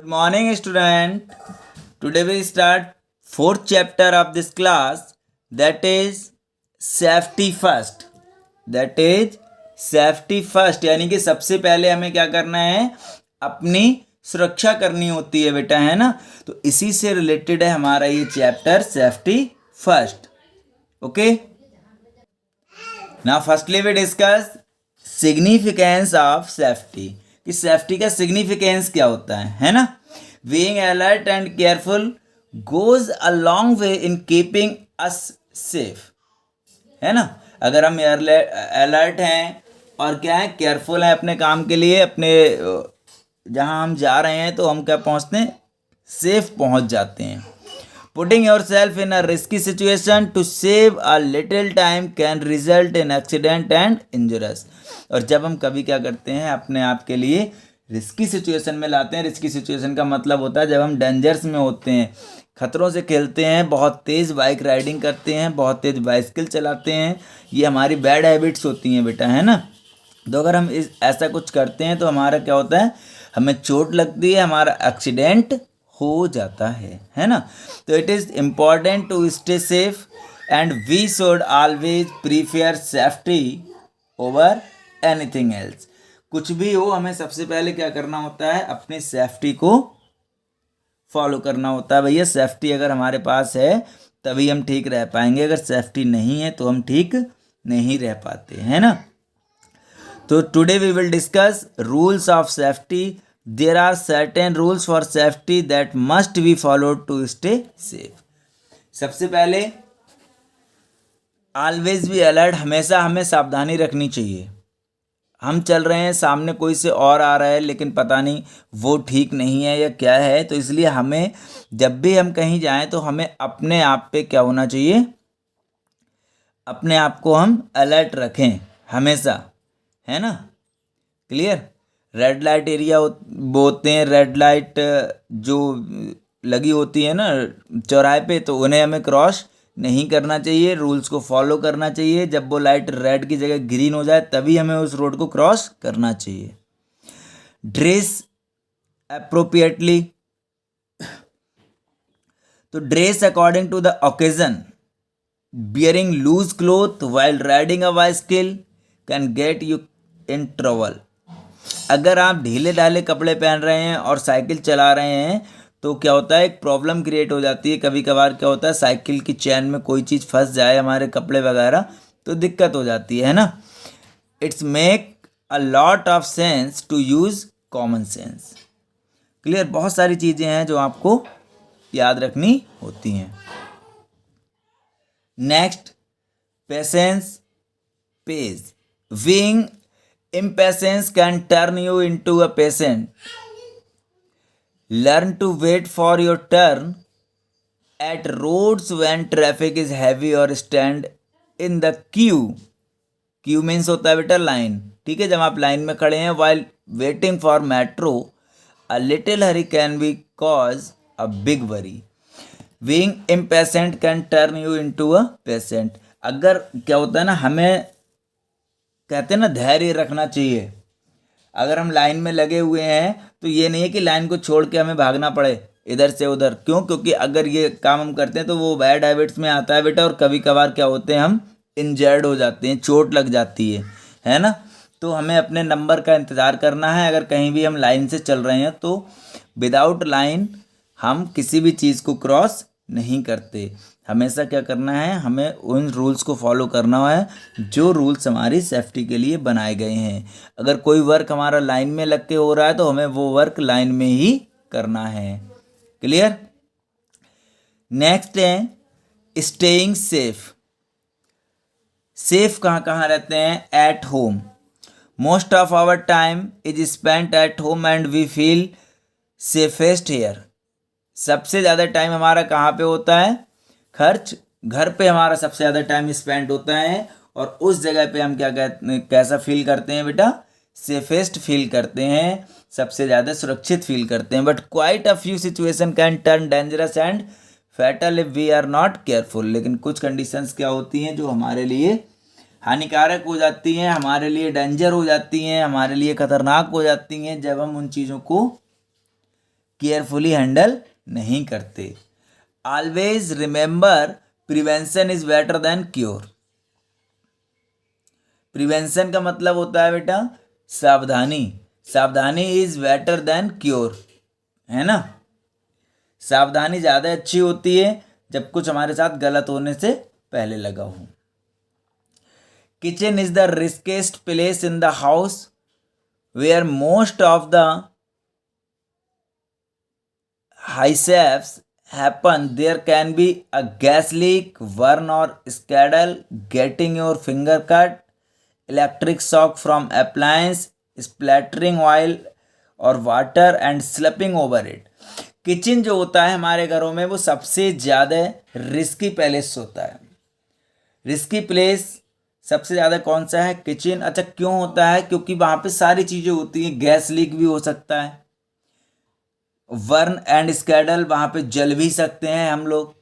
Morning student. Today we start fourth chapter of this class, that is safety first. That is safety first, यानी कि सबसे पहले हमें क्या करना है, अपनी सुरक्षा करनी होती है बेटा, है ना। तो इसी से रिलेटेड है हमारा ये chapter safety first. Okay, now firstly we discuss significance of safety, कि सेफ्टी का सिग्निफिकेंस क्या होता है ना। Being alert and careful goes a long way in keeping us safe, है ना। अगर हम अलर्ट हैं और क्या है, केयरफुल हैं अपने काम के लिए, अपने जहां हम जा रहे हैं तो हम क्या पहुंचते हैं, सेफ पहुंच जाते हैं। Putting yourself in a risky situation to save a little time can result in accident and injuries। और जब हम कभी क्या करते हैं, अपने आप के लिए रिस्की सिचुएशन में लाते हैं। रिस्की सिचुएशन का मतलब होता है जब हम डेंजर्स में होते हैं, खतरों से खेलते हैं, बहुत तेज़ बाइक राइडिंग करते हैं, बहुत तेज़ बाइसिकल चलाते हैं। ये हमारी बैड हैबिट्स होती हैं बेटा, है ना। तो अगर हम ऐसा कुछ करते हैं तो हमारा क्या होता है, हमें चोट लगती है, हमारा एक्सीडेंट हो जाता है ना। तो it is important to stay safe and we should always prefer safety over anything else. कुछ भी हो, हमें सबसे पहले क्या करना होता है, अपनी सेफ्टी को फॉलो करना होता है। भैया सेफ्टी अगर हमारे पास है तभी हम ठीक रह पाएंगे, अगर सेफ्टी नहीं है तो हम ठीक नहीं रह पाते, है ना। तो today we will discuss rules of safety. There are certain rules for safety that must be followed to stay safe। सबसे पहले always be alert, हमेशा हमें सावधानी रखनी चाहिए। हम चल रहे हैं, सामने कोई से और आ रहा है लेकिन पता नहीं वो ठीक नहीं है या क्या है, तो इसलिए हमें जब भी हम कहीं जाएं तो हमें अपने आप पे क्या होना चाहिए, अपने आप को हम अलर्ट रखें हमेशा, है ना। क्लियर। रेड लाइट एरिया बोलते हैं, रेड लाइट जो लगी होती है ना चौराहे पे, तो उन्हें हमें क्रॉस नहीं करना चाहिए, रूल्स को फॉलो करना चाहिए। जब वो लाइट रेड की जगह ग्रीन हो जाए तभी हमें उस रोड को क्रॉस करना चाहिए। ड्रेस अप्रोप्रिएटली, तो dress according to the occasion. Bearing loose cloth while riding a bicycle can get you in trouble. अगर आप ढीले ढाले कपड़े पहन रहे हैं और साइकिल चला रहे हैं तो क्या होता है, एक प्रॉब्लम क्रिएट हो जाती है। कभी कभार क्या होता है, साइकिल की चैन में कोई चीज़ फंस जाए, हमारे कपड़े वगैरह, तो दिक्कत हो जाती है ना। It's make a lot of sense to use common sense. Clear. बहुत सारी चीज़ें हैं जो आपको याद रखनी होती हैं। Next, patience page. Being impatience can turn you into a patient। Learn to wait for your turn at roads when traffic is heavy or stand in the queue। queue means होता है बेटा लाइन, ठीक है। जब आप line में खड़े हैं, while waiting for metro a little hurry can be cause a big worry। being impatient can turn you into a patient। अगर क्या होता है ना, हमें कहते हैं ना धैर्य रखना चाहिए। अगर हम लाइन में लगे हुए हैं तो ये नहीं है कि लाइन को छोड़ के हमें भागना पड़े इधर से उधर। क्यों? क्योंकि अगर ये काम हम करते हैं तो वो बैड हैबिट्स में आता है बेटा, और कभी कभार क्या होते हैं, हम इंजर्ड हो जाते हैं, चोट लग जाती है ना। तो हमें अपने नंबर का इंतज़ार करना है। अगर कहीं भी हम लाइन से चल रहे हैं तो विदाउट लाइन हम किसी भी चीज़ को क्रॉस नहीं करते। हमेशा क्या करना है, हमें उन रूल्स को फॉलो करना है जो रूल्स हमारी सेफ्टी के लिए बनाए गए हैं। अगर कोई वर्क हमारा लाइन में लग के हो रहा है तो हमें वो वर्क लाइन में ही करना है। क्लियर। नेक्स्ट है स्टेइंग सेफ। सेफ कहाँ कहाँ रहते हैं? At home. Most of our time is spent at home and we feel safest here. सबसे ज़्यादा टाइम हमारा कहाँ पे होता है? खर्च घर पे हमारा सबसे ज़्यादा टाइम स्पेंड होता है, और उस जगह पे हम क्या कहते, कैसा फील करते हैं बेटा? सेफेस्ट फील करते हैं, सबसे ज़्यादा सुरक्षित फील करते हैं। But quite a few situation can turn dangerous and fatal if we are not careful. लेकिन कुछ कंडीशंस क्या होती हैं जो हमारे लिए हानिकारक हो जाती हैं, हमारे लिए डेंजर हो जाती हैं, हमारे लिए खतरनाक हो जाती हैं जब हम उन चीज़ों को केयरफुली हैंडल नहीं करते। Always remember prevention is better than cure. Prevention का मतलब होता है बेटा सावधानी, सावधानी इज बेटर देन क्योर, है ना। सावधानी ज़्यादा अच्छी होती है जब कुछ हमारे साथ गलत होने से पहले लगा हो। Kitchen is the riskiest place in the house where most of the हाइसेप्स happen. There can be a gas leak, burn or scaldle, getting your finger cut, electric shock from appliance, splattering oil or water and slipping over it. Kitchen जो होता है हमारे घरों में वो सबसे ज़्यादा रिस्की प्लेस होता है। रिस्की प्लेस सबसे ज़्यादा कौन सा है? किचन। अच्छा, क्यों होता है? क्योंकि वहाँ पे सारी चीज़ें होती हैं। गैस लीक भी हो सकता है, वर्न एंड स्कैडल, वहाँ पे जल भी सकते हैं हम लोग।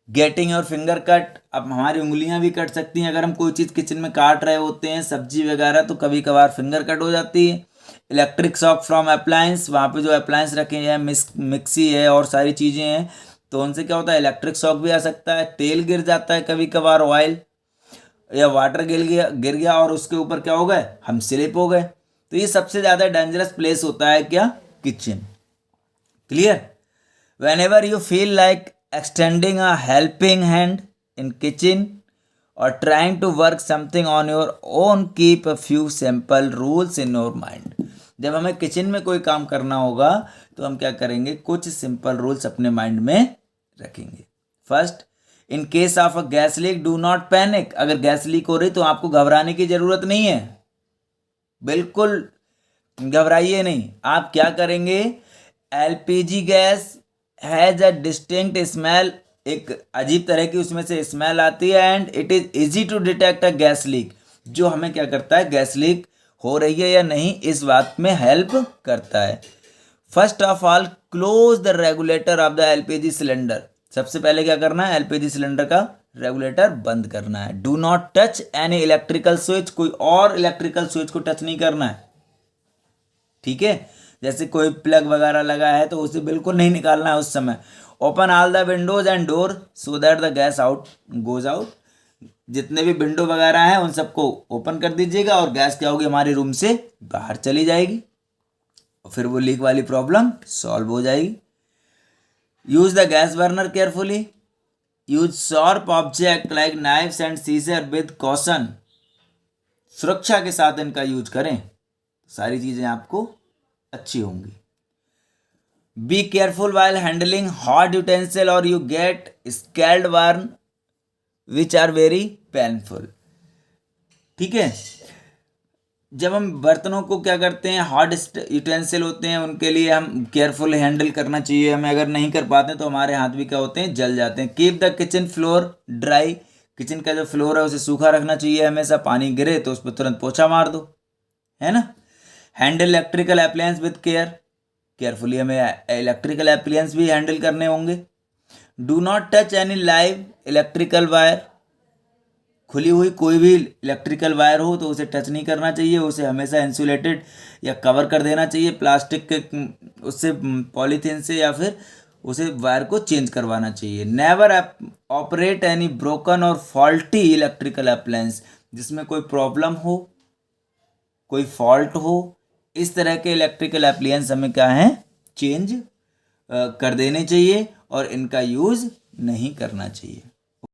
गेटिंग और फिंगर कट, अब हमारी उंगलियां भी कट सकती हैं अगर हम कोई चीज़ किचन में काट रहे होते हैं, सब्जी वगैरह, तो कभी कभार फिंगर कट हो जाती है। इलेक्ट्रिक शॉक फ्रॉम अप्लायंस, वहाँ पे जो अप्लायंस रखे हैं, मिक्सी है और सारी चीज़ें हैं, तो उनसे क्या होता है? इलेक्ट्रिक शॉक भी आ सकता है। तेल गिर जाता है कभी कभार, ऑयल या वाटर गिर गया और उसके ऊपर क्या हो गए? हम स्लिप हो गए। तो ये सबसे ज़्यादा डेंजरस प्लेस होता है क्या? Kitchen. Clear? Whenever you feel like extending a helping hand in kitchen or trying to work something on your own, keep a few simple rules in your mind. जब हमें किचन में कोई काम करना होगा तो हम क्या करेंगे? कुछ सिंपल रूल्स अपने माइंड में रखेंगे। First, in case of a gas leak do not panic. अगर गैस लीक हो रही तो आपको घबराने की जरूरत नहीं है, बिल्कुल घबराइए नहीं। आप क्या करेंगे? LPG gas has a distinct smell, एक अजीब तरह की उसमें से स्मेल आती है, and it is easy to detect a gas leak, जो हमें क्या करता है? गैस लीक हो रही है या नहीं इस बात में हेल्प करता है। First of all, close the regulator of the LPG cylinder. सबसे पहले क्या करना है? एलपीजी सिलेंडर का रेगुलेटर बंद करना है। Do not touch any electrical switch, कोई और इलेक्ट्रिकल स्विच को टच नहीं करना है, ठीक है। जैसे कोई प्लग वगैरह लगा है तो उसे बिल्कुल नहीं निकालना है उस समय। Open all the Windows and door so that the gas out goes out. जितने भी विंडो वगैरह हैं उन सबको ओपन कर दीजिएगा और गैस क्या होगी? हमारी रूम से बाहर चली जाएगी और फिर वो लीक वाली प्रॉब्लम सॉल्व हो जाएगी। Use the gas burner carefully. Use sharp object like knifes and seizure with caution. सुरक्षा के साथ इनका यूज करें, सारी चीज़ें आपको अच्छी होंगी। Be careful while handling hot utensil और you get scald burn which are very painful, ठीक है। जब हम बर्तनों को क्या करते हैं, हॉट यूटेंसिल होते हैं, उनके लिए हम केयरफुल हैंडल करना चाहिए हमें। अगर नहीं कर पाते तो हमारे हाथ भी क्या होते हैं? जल जाते हैं। Keep the kitchen floor dry. Kitchen का जो फ्लोर है उसे सूखा रखना चाहिए हमेशा। पानी गिरे तो उस पर तुरंत पोछा मार दो, है ना। Handle electrical appliance with care. Carefully हमें इलेक्ट्रिकल अप्लायंस भी हैंडल करने होंगे। Do not touch any live electrical wire. खुली हुई कोई भी इलेक्ट्रिकल वायर हो तो उसे टच नहीं करना चाहिए, उसे हमेशा इंसुलेटेड या कवर कर देना चाहिए प्लास्टिक के उससे, पॉलीथीन से, या फिर उसे वायर को चेंज करवाना चाहिए। नेवर ऑपरेट एनी ब्रोकन और फॉल्टी इलेक्ट्रिकल अप्लायंस। जिसमें कोई प्रॉब्लम हो, कोई फॉल्ट हो, इस तरह के इलेक्ट्रिकल अप्लायंस हमें क्या है? चेंज कर देने चाहिए और इनका यूज़ नहीं करना चाहिए।